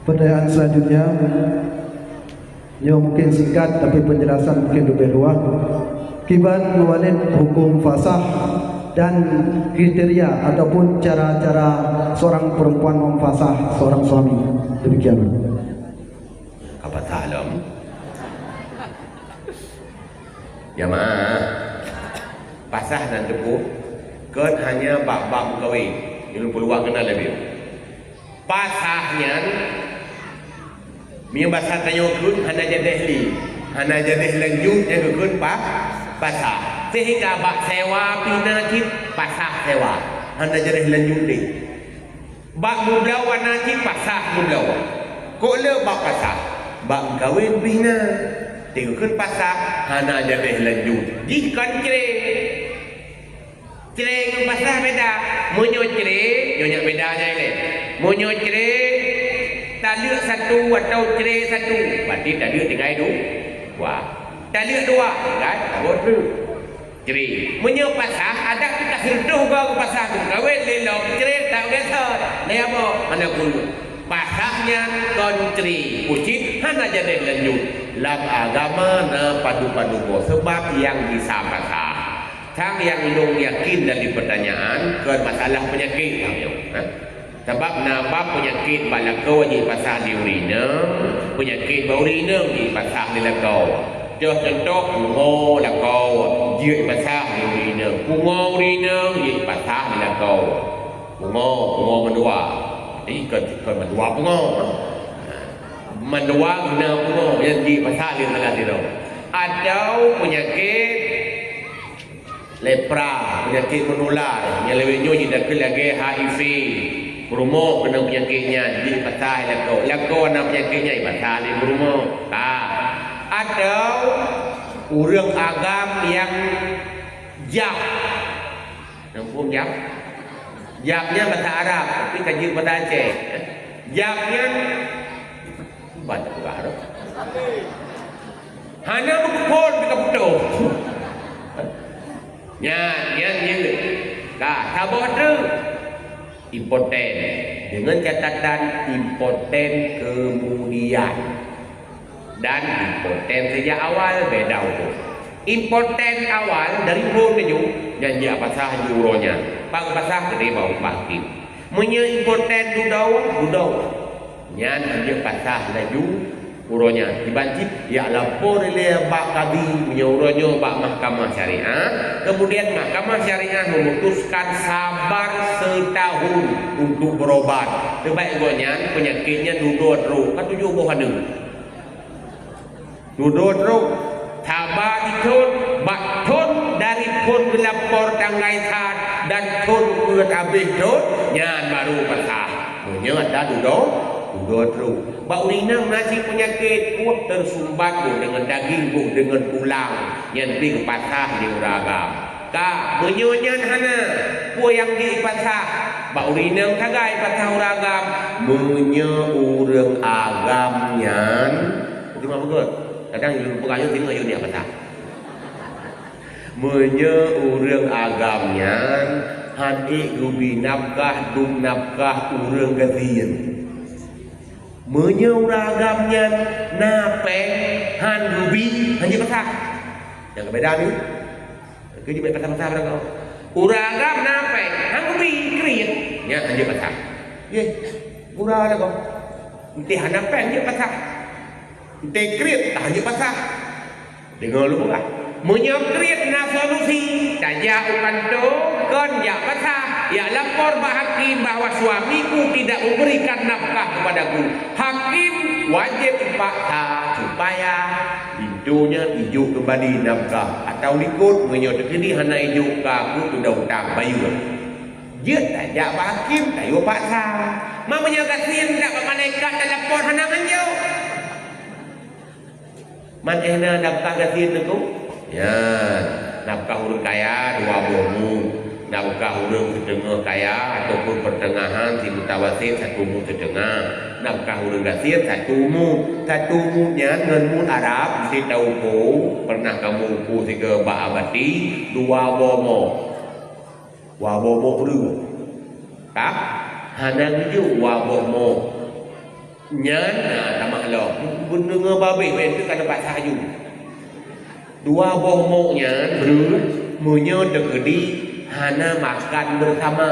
Pertanyaan selanjutnya, mungkin singkat tapi penjelasan mungkin lebih luas. Kiban mewalid hukum fasah dan kriteria ataupun cara-cara seorang perempuan memfasah seorang suami. Demikian. Apa salam? Jamaah, pasah dan tepuh kan hanya bab-bab kahwin. Yang peluang kenal lebih. Pasahnya Mia bahasa tanya kun hana jadi lanjut yang kun pasah sehingga bak sewa pinakit pasah sewa hana jadi lanjut deh bak mublaw nanti pasah mublaw kok le bak pasah bak kawin bina tengok kun pasah hana jadi lanjut jika cereng pasah beda monyo cereng nyonya bedanya ini monyo cereng taluk satu atau cerai satu berarti taluk tinggal itu wah taluk dua kan abot tu cerai menyo pasah ada kita sentuh kau pasah tu kawin lelok cerai tak biasa ni apa mana pun pasahnya kon cerai ucit hana jadi lanjut dalam agama na padu-padu sebab yang bisa pasah sang yang long yakin dari pertanyaan ke masalah penyakit kamu sebab nabab penyakit balakau di pasal di urina, penyakit urina di pasal di lakau. Contoh pungo lakau, di pasal di urina. Pungo urina di pasal di lakau. Pungo mendua. Jadi kan mendua pungo. Mendua guna pungo yang di pasal di lakau. Atau penyakit lepra, penyakit menular yang lebih nyonya dah lagi HIV. Berumo kena penyakitnya di patah lakau nak penyakitnya di patah di berumo atau urang agam yang jap nampun japnya bahasa Arab tapi kaji bahasa Aceh japnya bahasa Arab hanya berkepon di kaputo yang tabot tu impoten dengan catatan impoten kemudian dan impoten sejak awal beda itu. Impoten awal dari bro meju janji apa sah juronya pak pasah gede bau pakin menye impoten dudau nyan hanya pasah laju uronya dibanci ya lapor le bak kadi menyuruhnya bak mahkamah syariah kemudian mahkamah syariah memutuskan sabar setahun untuk berobat terbaik gonya penyakitnya dudut ru kan tujuh bohanu dudut ru sabar itu bak tun dari pun lapor tanggai sad dan tun buat habis tun nyan baru pasah punya ada dudut ru bau rinang nasi penyakit kuat tersumbat dengan daging dengan tulang yang pergi pasah di uragam ka menyonyan hana ku yang di pasah bau rinang tagai pasah uragam menye urang agam nyan itu mah betul kadang ilmu pengayu tengok ayo dia pasah menye urang agam nyan hadi rubi nafkah dum nafkah urang gazian menyuragamnya napeng han rubi hanya pasah yang beda ni ke di pasah berapa kau uragam napeng han rubi kriat nya hanya pasah ye urang ada kau nanti han napeng hanya pasah nanti kriat hanya pasah dengar lu lah menyakrit na solusi saja upanto kon ya pasah ya lapor bah hakim bahwa suamiku tidak memberikan nafkah kepadaku hakim wajib paksa supaya pintunya hijau kembali nafkah atau likut menyodok ini hana hijau kaku sudah utang bayar dia tak jak hakim tak yo paksa mamanya kasih tidak malaikat dan lapor hana menjauh man ehna nafkah kasih tu ya nafkah urang kaya dua bomu nafkah urang setengah kaya ataupun pertengahan si mutawasit satu mu setengah nafkah urang gasir satu munya ngenmu Arab si tauko pernah kamu ku si ke Baabati dua bomo dulu tak hana ju dua bomo Nyan tak maklum. Benda ngebabe itu kan dapat sahayu. Dua bohmoknya menyo dekedi hana makan bersama.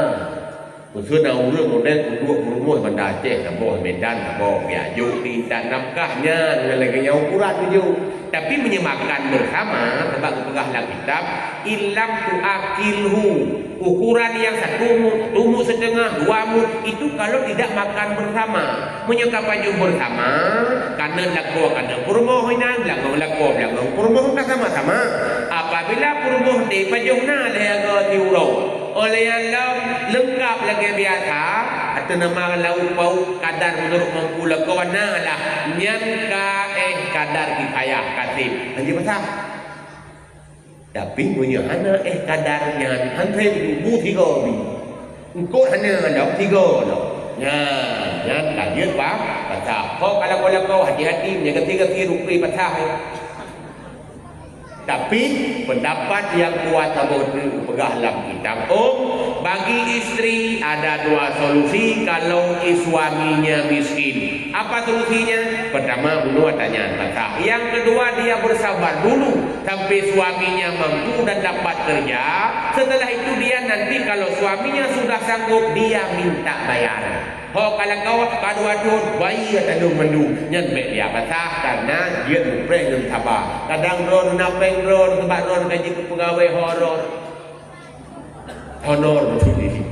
Khusus nak urut model kedua berumur bandar Aceh, Sabah, Medan, Sabah, Biajuk, Tintan, nafkahnya dengan lagi ukuran tu. Tapi menyemakan bersama sebab kepegah dalam kitab ilam tuakilhu, ukuran yang satu tumuk setengah, dua mut itu kalau tidak makan bersama. Menyekapan bersama karena laku karena purmoh hinan laku purmoh tak sama-sama. Apabila purmoh di pajungna lega diurau oleh yang lengkap lagi biasa atau nama lauk pauk kadar menurut mampu lekawana lah nyangka kadar kifayah kasih lagi pasal tapi punya anak kadarnya hantai ibu tiga bi engkau hanya ada tiga lah ya lanjut pak pasal kalau hati-hati menjaga tiga rupiah pasal tapi pendapat yang kuat abang pegah dalam kitab bagi istri ada dua solusi kalau suaminya miskin. Apa solusinya? Pertama bunuh tanya pasal. Yang kedua dia bersabar dulu sampai suaminya mampu dan dapat kerja. Setelah itu dia nanti kalau suaminya sudah sanggup dia minta bayaran. Kalau kau padu-adu bayi atau mendu nyen be dia pasah karena dia lupa dan sabar. Kadang ron napeng ron sebab ron gaji ke pegawai honor betul ini.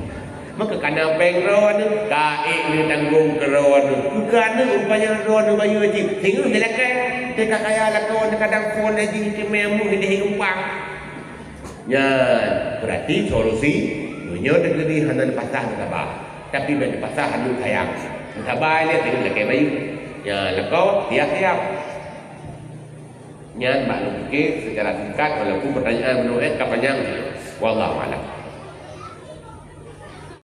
Maka karena peng ron kaik ni tanggung keron. Bukan rupanya ron bayi gaji. Hingga dia lekai dia kaya lakon kadang phone lagi ke memu dia umpang. Ya, berarti solusi dunia negeri hanan pasah sabar. Tapi bila pasal handu sayang sabar dia tinggal lekai bayu ya lekau siap-siap nyan maklum fikir secara singkat walaupun pertanyaan menurut kapanjang wallahu a'lam.